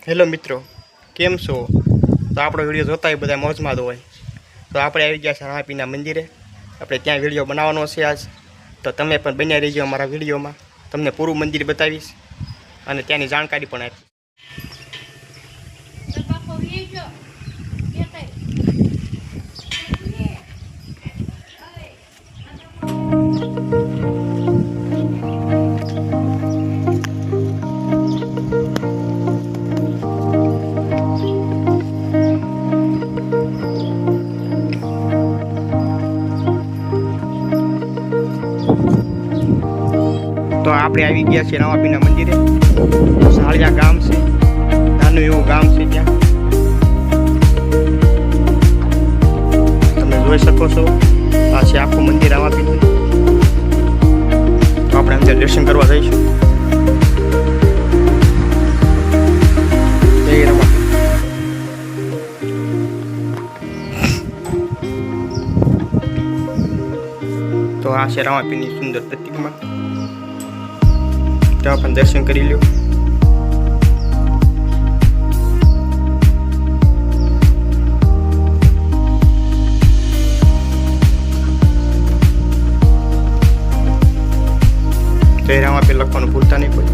Hello મિત્રો, કેમ છો? તો આપણો વિડીયો જોતા હોય બધા મોજમાં હોય તો આપણે આવી ગયા છે રામાપીરના મંદિરે. આપણે ત્યાં વિડીયો બનાવવાનો છે આજ, તો તમે પણ બન્યા રહીજો અમારા વિડીયોમાં. તમને પૂરું મંદિર બતાવીશ અને ત્યાંની જાણકારી પણ આપીશ. તો આપણે આવી ગયા છીએ રામાપીરના મંદિરે. સાળિયા ગામ છે, નાનું એવું ગામ છે. ત્યાં તમે જોઈ શકો છો, આ છે આખું મંદિર રામાપીનું. તો આપણે અંદર દર્શન કરવા જઈશું. જય રામાપીર. તો આ છે રામાપીરની સુંદર પ્રતિમા. ત્યાં પણ દર્શન કરી લ્યો. જય રામાપીર લખવાનું ભૂલતા નહીં કોઈ.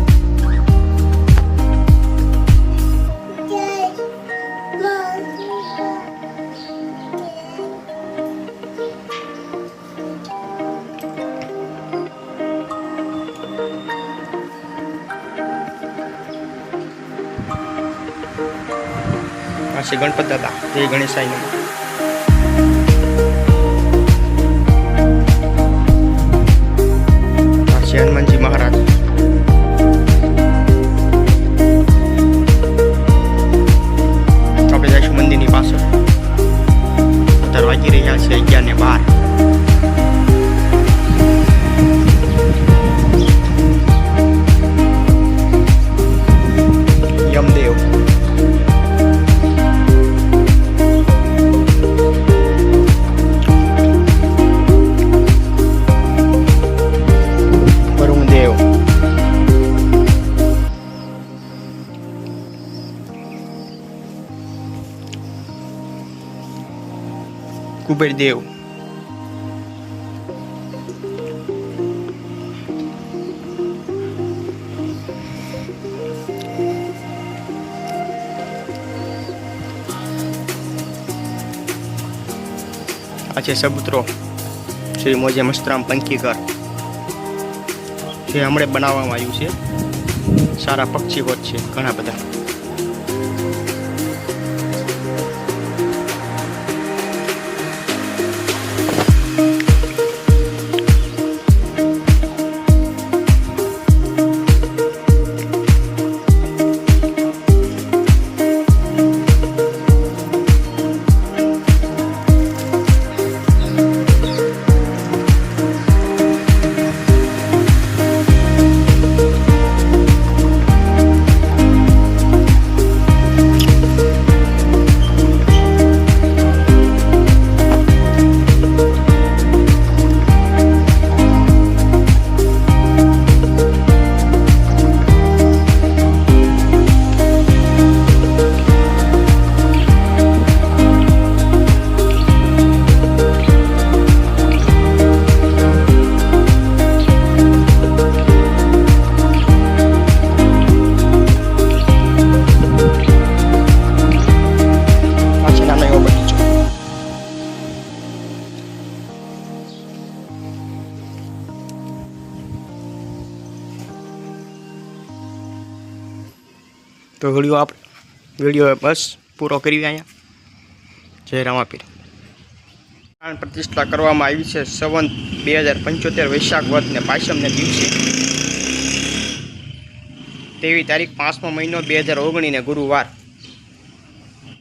આ છે ગણપત દાદા. જય ગણેશાય નમઃ. આ છે હનુમાનજી મહારાજ. આપણે જઈશું મંદિરની પાછળ. અત્યારે વાગી રહ્યા છે 11:12. યમદેવ. કુબેરદેવ. આ છે સબૂતરો શ્રી મોજે મસ્તરામ પંખીઘર, જે હમણાં બનાવવામાં આવ્યું છે. સારા પક્ષીઓ છે ઘણા બધા. તો વિડીયો બસ પૂરો કરી અહીંયા. જય રામાપીર. પ્રાણ પ્રતિષ્ઠા કરવામાં આવી છે સંવત 2075 વૈશાખ વદ ને પાયસમને દિવસે. 23 તારીખ 5મો મહિનો 2019 ને ગુરુવાર.